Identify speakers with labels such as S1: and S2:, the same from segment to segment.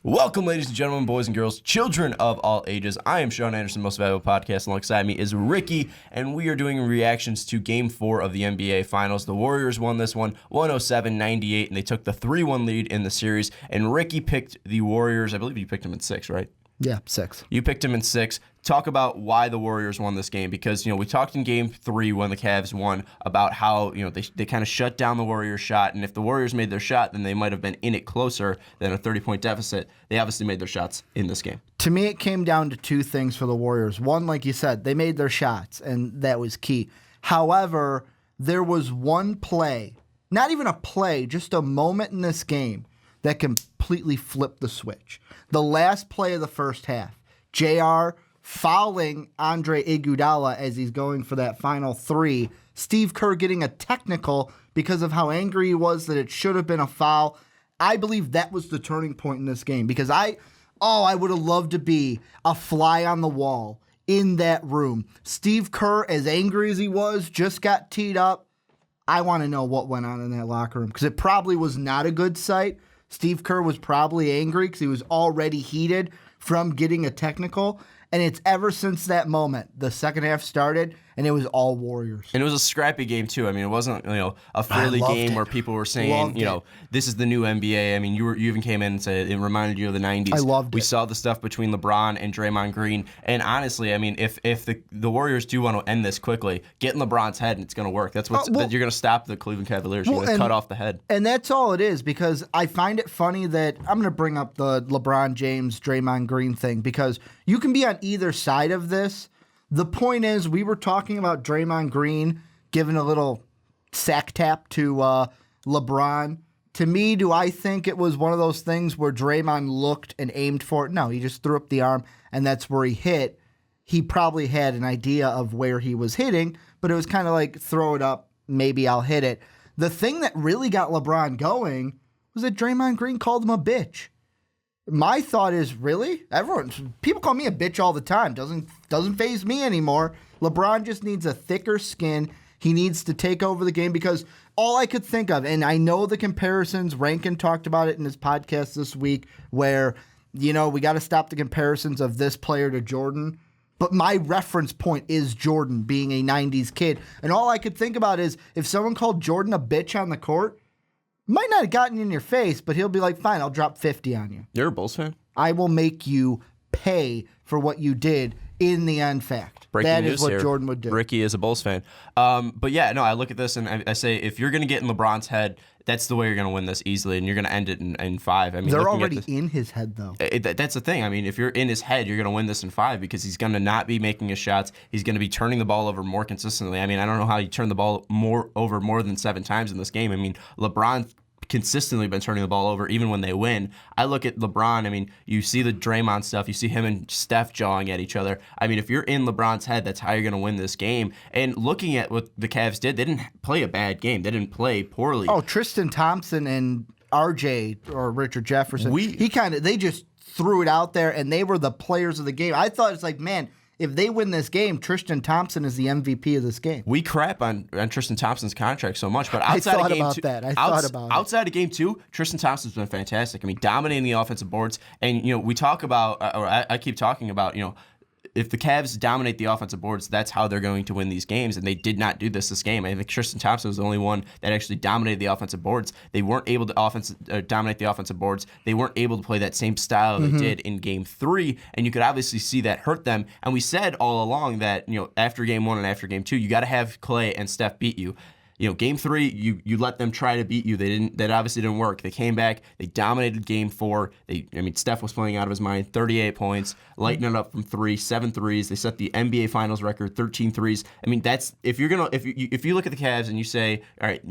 S1: Welcome, ladies and gentlemen, boys and girls, children of all ages. I am Sean Anderson, Most Valuable Podcast. Alongside me is Ricky, and we are doing reactions to Game 4 of the NBA Finals. The Warriors won this one 107-98, and they took the 3-1 lead in the series. And Ricky picked the Warriors. I believe you picked them in 6, right?
S2: Yeah, 6.
S1: You picked them in 6. Talk about why the Warriors won this game, because we talked in Game 3 when the Cavs won about how they kind of shut down the Warriors' shot, and if the Warriors made their shot, then they might have been in it closer than a 30-point deficit. They obviously made their shots in this game.
S2: To me, it came down to two things for the Warriors. One, like you said, they made their shots, and that was key. However, there was one play, not even a play, just a moment in this game that completely flipped the switch. The last play of the first half, JR fouling Andre Iguodala as he's going for that final three. Steve Kerr getting a technical because of how angry he was that it should have been a foul. I believe that was the turning point in this game because I would have loved to be a fly on the wall in that room. Steve Kerr, as angry as he was, just got teed up. I want to know what went on in that locker room because it probably was not a good sight. Steve Kerr was probably angry because he was already heated from getting a technical. And it's ever since that moment, the second half started, and it was all Warriors.
S1: And it was a scrappy game, too. I mean, it wasn't, a friendly game where people were saying, this is the new NBA. I mean, you even came in and said it reminded you of the 90s.
S2: I loved it.
S1: We saw the stuff between LeBron and Draymond Green. And honestly, I mean, if the Warriors do want to end this quickly, get in LeBron's head and it's going to work. That's what you're going to stop the Cleveland Cavaliers. You're going to cut off the head.
S2: And that's all it is, because I find it funny that I'm going to bring up the LeBron James, Draymond Green thing, because you can be on either side of this. The point is, we were talking about Draymond Green giving a little sack tap to LeBron. To me, do I think it was one of those things where Draymond looked and aimed for it? No, he just threw up the arm, and that's where he hit. He probably had an idea of where he was hitting, but it was kind of like, throw it up, maybe I'll hit it. The thing that really got LeBron going was that Draymond Green called him a bitch. My thought is, really? People call me a bitch all the time. Doesn't faze me anymore. LeBron just needs a thicker skin. He needs to take over the game, because all I could think of, and I know the comparisons, Rankin talked about it in his podcast this week, where, we got to stop the comparisons of this player to Jordan. But my reference point is Jordan being a 90s kid. And all I could think about is, if someone called Jordan a bitch on the court, might not have gotten in your face, but he'll be like, fine, I'll drop 50 on you.
S1: You're a Bulls fan?
S2: I will make you pay for what you did in the end fact. That is what Jordan would do.
S1: Ricky is a Bulls fan. But yeah, no, I look at this and I say, if you're going to get in LeBron's head, that's the way you're going to win this easily, and you're going to end it in 5. I mean,
S2: they're already in his head, though.
S1: That's the thing. I mean, if you're in his head, you're going to win this in 5, because he's going to not be making his shots. He's going to be turning the ball over more consistently. I mean, I don't know how you turn the ball over more than 7 times in this game. I mean, LeBron consistently been turning the ball over even when they win. I look at LeBron, I mean, you see the Draymond stuff, you see him and Steph jawing at each other. I mean, if you're in LeBron's head, that's how you're going to win this game. And looking at what the Cavs did, they didn't play a bad game. They didn't play poorly.
S2: Oh, Tristan Thompson and RJ, or Richard Jefferson, they just threw it out there, and they were the players of the game. I thought, it's like, man, if they win this game, Tristan Thompson is the MVP of this game.
S1: We crap on Tristan Thompson's contract so much, but outside of game 2, outside of game 2, Tristan Thompson's been fantastic. I mean, dominating the offensive boards, and we talk about, or I keep talking about, if the Cavs dominate the offensive boards, that's how they're going to win these games, and they did not do this game. I think Tristan Thompson was the only one that actually dominated the offensive boards. They weren't able to dominate the offensive boards. They weren't able to play that same style they did in Game 3, and you could obviously see that hurt them. And we said all along that, after Game 1 and after Game 2, you got to have Clay and Steph beat you. Game 3, you let them try to beat you. They didn't. That obviously didn't work. They came back. They dominated Game 4. Steph was playing out of his mind. 38 points, lighting it up from 3, 7 threes. They set the NBA Finals record, 13 threes. I mean, that's if you look at the Cavs and you say, all right,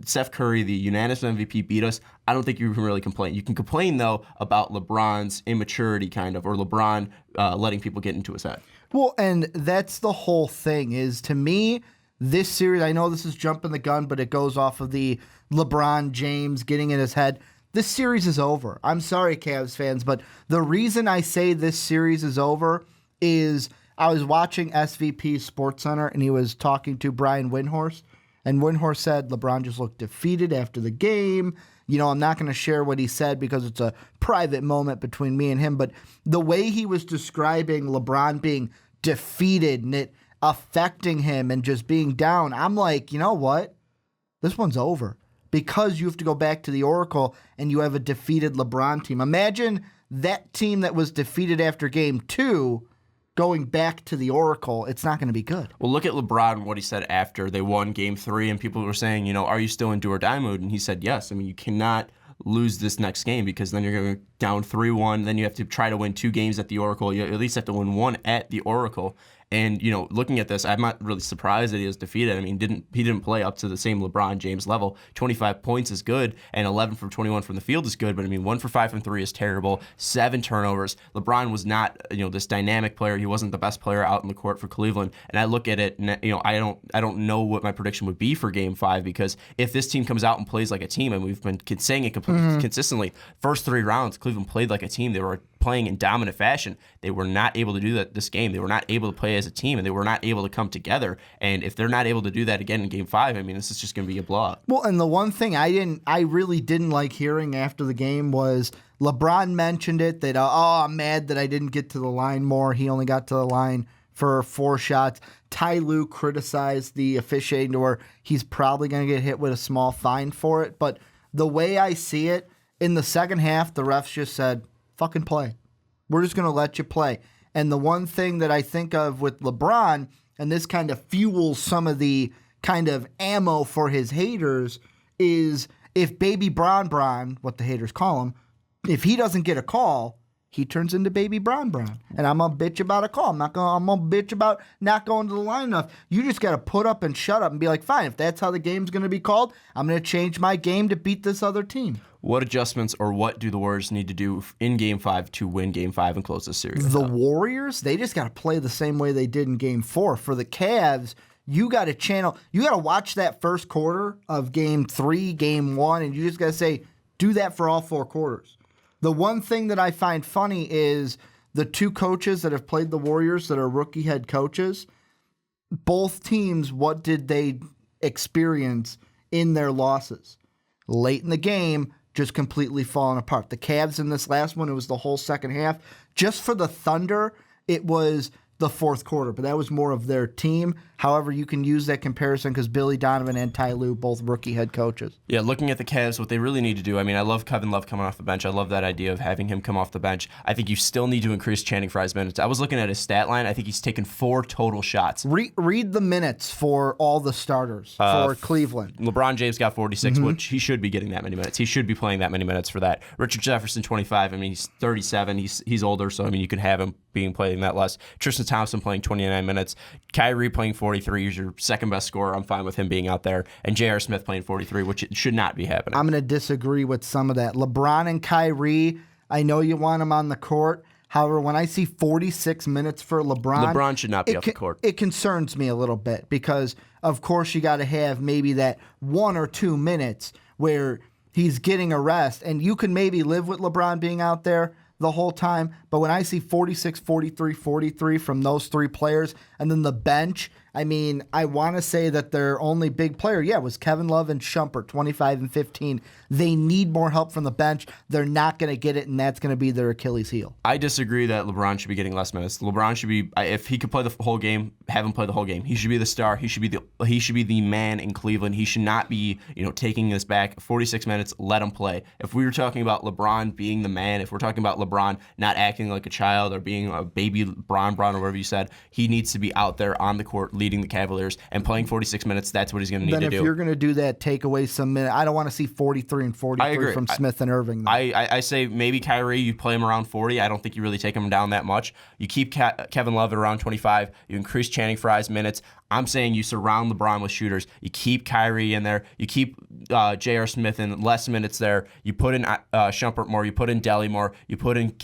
S1: Steph Curry, the unanimous MVP, beat us. I don't think you can really complain. You can complain though about LeBron's immaturity, kind of, or LeBron letting people get into his head.
S2: Well, and that's the whole thing. Is, to me, this series, I know this is jumping the gun, but it goes off of the LeBron James getting in his head. This series is over. I'm sorry, Cavs fans, but the reason I say this series is over is I was watching SVP SportsCenter, and he was talking to Brian Windhorst, And Windhorst said LeBron just looked defeated after the game. I'm not going to share what he said because it's a private moment between me and him, but the way he was describing LeBron being defeated and it affecting him and just being down, I'm like, you know what? This one's over because you have to go back to the Oracle and you have a defeated LeBron team. Imagine that team that was defeated after game 2 going back to the Oracle. It's not going to be good.
S1: Well, look at LeBron, what he said after they won game 3, and people were saying, are you still in do or die mode? And he said, yes. I mean, you cannot lose this next game because then you're going to go down 3-1. Then you have to try to win 2 games at the Oracle. You at least have to win 1 at the Oracle. And, looking at this, I'm not really surprised that he was defeated. I mean, he didn't play up to the same LeBron James level. 25 points is good, and 11 from 21 from the field is good. But, 1 for 5 from 3 is terrible. 7 turnovers. LeBron was not, this dynamic player. He wasn't the best player out in the court for Cleveland. And I look at it, and, I don't know what my prediction would be for Game 5 because if this team comes out and plays like a team, and we've been saying it consistently, first 3 rounds, Cleveland played like a team. They were playing in dominant fashion. They were not able to do that this game. They were not able to play as a team, and they were not able to come together. And if they're not able to do that again in Game 5, this is just going to be a blowout.
S2: Well, and the one thing I really didn't like hearing after the game was LeBron mentioned it that, I'm mad that I didn't get to the line more. He only got to the line for 4 shots. Ty Lue criticized the officiating to where he's probably going to get hit with a small fine for it. But the way I see it, in the second half, the refs just said, fucking play. We're just going to let you play. And the one thing that I think of with LeBron, and this kind of fuels some of the kind of ammo for his haters, is if Baby Bron, what the haters call him, if he doesn't get a call, he turns into Baby Bron. And I'm a bitch about a call. I'm a bitch about not going to the line enough. You just got to put up and shut up and be like, fine, if that's how the game's going to be called, I'm going to change my game to beat this other team.
S1: What adjustments or what do the Warriors need to do in Game 5 to win Game 5 and close this series?
S2: The Warriors, they just got to play the same way they did in Game 4. For the Cavs, you got to watch that first quarter of Game 3, Game 1, and you just got to say, do that for all 4 quarters. The one thing that I find funny is the 2 coaches that have played the Warriors that are rookie head coaches, both teams, what did they experience in their losses? Late in the game, just completely falling apart. The Cavs in this last one, it was the whole second half. Just for the Thunder, it was the fourth quarter, but that was more of their team. However, you can use that comparison because Billy Donovan and Ty Lue, both rookie head coaches.
S1: Yeah, looking at the Cavs, what they really need to do, I love Kevin Love coming off the bench. I love that idea of having him come off the bench. I think you still need to increase Channing Frye's minutes. I was looking at his stat line. I think he's taken 4 total shots.
S2: Read the minutes for all the starters for Cleveland.
S1: LeBron James got 46, which he should be getting that many minutes. He should be playing that many minutes for that. Richard Jefferson, 25. He's 37. He's older, so you could have him playing that less. Tristan Thompson playing 29 minutes. Kyrie playing 43. He's your second best scorer. I'm fine with him being out there. And J.R. Smith playing 43, which it should not be happening.
S2: I'm going to disagree with some of that. LeBron and Kyrie, I know you want them on the court. However, when I see 46 minutes for
S1: LeBron should not be off the court.
S2: It concerns me a little bit because, of course, you got to have maybe that 1 or 2 minutes where he's getting a rest. And you can maybe live with LeBron being out there the whole time. But when I see 46, 43, 43 from those 3 players, and then the bench, I want to say that their only big player, was Kevin Love and Shumpert, 25 and 15. They need more help from the bench. They're not going to get it, and that's going to be their Achilles heel.
S1: I disagree that LeBron should be getting less minutes. LeBron should be, if he could play the whole game, have him play the whole game. He should be the star. He should be the man in Cleveland. He should not be, taking this back. 46 minutes, let him play. If we were talking about LeBron being the man, if we're talking about LeBron not acting like a child or being a baby Bron or whatever you said, he needs to be out there on the court leading the Cavaliers and playing 46 minutes. That's what he's going to need to do.
S2: Then if you're going to do that, take away some minutes. I don't want to see 43 and 43 from Smith and Irving.
S1: I say maybe Kyrie, you play him around 40. I don't think you really take him down that much. You keep Kevin Love at around 25. You increase Channing Frye's minutes. I'm saying you surround LeBron with shooters. You keep Kyrie in there. You keep J.R. Smith in less minutes there. You put in Shumpert more. You put in Delly more. You put in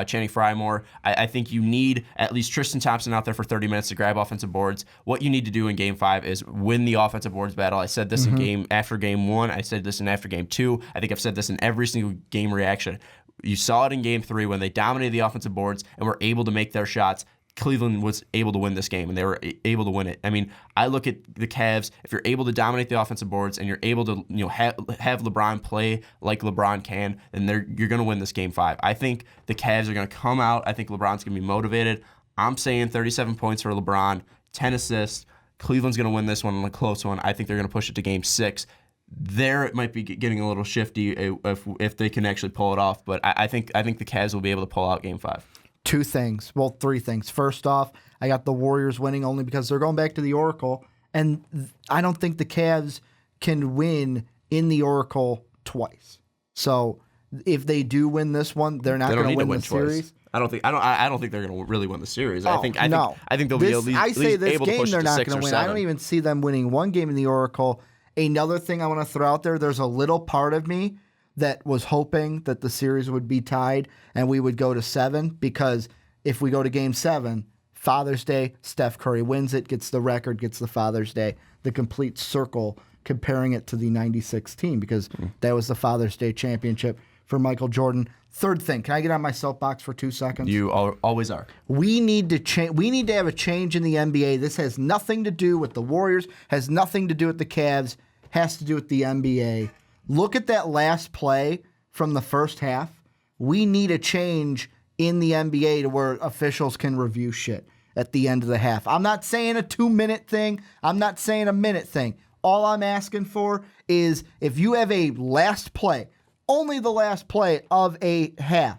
S1: Channing Frye more. I think you need at least Tristan Thompson out there for 30 minutes to grab offensive boards. What you need to do in Game 5 is win the offensive boards battle. I said this after Game 1. I said this after Game 2. I think I've said this in every single game reaction. You saw it in Game 3 when they dominated the offensive boards and were able to make their shots. Cleveland was able to win this game, and they were able to win it. I mean, I look at the Cavs. If you're able to dominate the offensive boards and you're able to, have LeBron play like LeBron can, then you're going to win this game 5. I think the Cavs are going to come out. I think LeBron's going to be motivated. I'm saying 37 points for LeBron, 10 assists. Cleveland's going to win this one in a close one. I think they're going to push it to game 6. There, it might be getting a little shifty if they can actually pull it off. But I think the Cavs will be able to pull out game 5.
S2: 2 things. Well, 3 things. First off, I got the Warriors winning only because they're going back to the Oracle, and I don't think the Cavs can win in the Oracle twice. So if they do win this one, they're not going to win the series.
S1: I don't think they're going to really win the series. I think they'll be at least
S2: I say this
S1: able
S2: game
S1: to push
S2: they're
S1: to
S2: not
S1: 6
S2: going
S1: or
S2: to win.
S1: 7.
S2: I don't even see them winning one game in the Oracle. Another thing I want to throw out there, there's a little part of me that was hoping that the series would be tied and we would go to 7, because if we go to game 7, Father's Day, Steph Curry wins it, gets the record, gets the Father's Day, the complete circle, comparing it to the 96 team, because that was the Father's Day championship for Michael Jordan. Third thing, can I get on my soapbox for 2 seconds?
S1: You always are.
S2: We need to change. We need to have a change in the NBA. This has nothing to do with the Warriors, has nothing to do with the Cavs, has to do with the NBA. Look at that last play from the first half. We need a change in the NBA to where officials can review shit at the end of the half. I'm not saying a 2-minute thing. I'm not saying a minute thing. All I'm asking for is if you have a last play, only the last play of a half,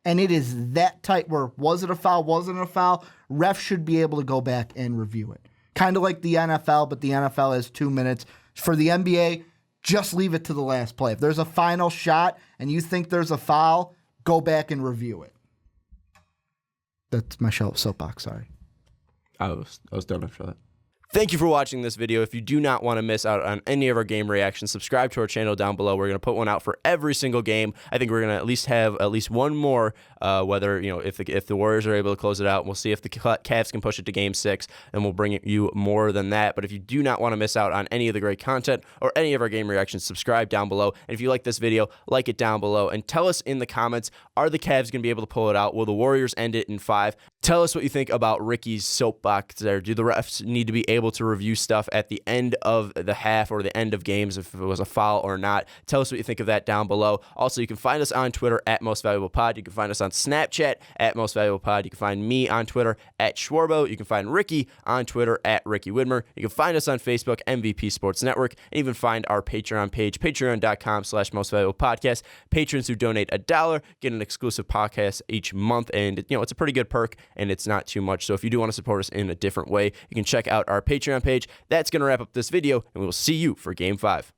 S2: and it is that tight where was it a foul, wasn't it a foul, ref should be able to go back and review it. Kind of like the NFL, but the NFL has 2 minutes. For the NBA, just leave it to the last play. If there's a final shot and you think there's a foul, go back and review it. That's my soapbox, sorry.
S1: I was done after that. Thank you for watching this video. If you do not want to miss out on any of our game reactions, subscribe to our channel down below. We're going to put one out for every single game. I think we're going to at least have one more, whether, if the Warriors are able to close it out. We'll see if the Cavs can push it to game 6, and we'll bring you more than that. But if you do not want to miss out on any of the great content or any of our game reactions, subscribe down below. And if you like this video, like it down below. And tell us in the comments, are the Cavs going to be able to pull it out? Will the Warriors end it in 5? Tell us what you think about Ricky's soapbox there. Do the refs need to be able to review stuff at the end of the half or the end of games if it was a foul or not? Tell us what you think of that down below. Also, you can find us on Twitter at MostValuablePod. You can find us on Snapchat at MostValuablePod. You can find me on Twitter at Schwarbo. You can find Ricky on Twitter at Ricky Widmer. You can find us on Facebook, MVP Sports Network, and even find our Patreon page, patreon.com/MostValuablePodcast. Patrons who donate $1 get an exclusive podcast each month, and it's a pretty good perk, and it's not too much. So if you do want to support us in a different way, you can check out our Patreon page. That's going to wrap up this video, and we will see you for Game 5.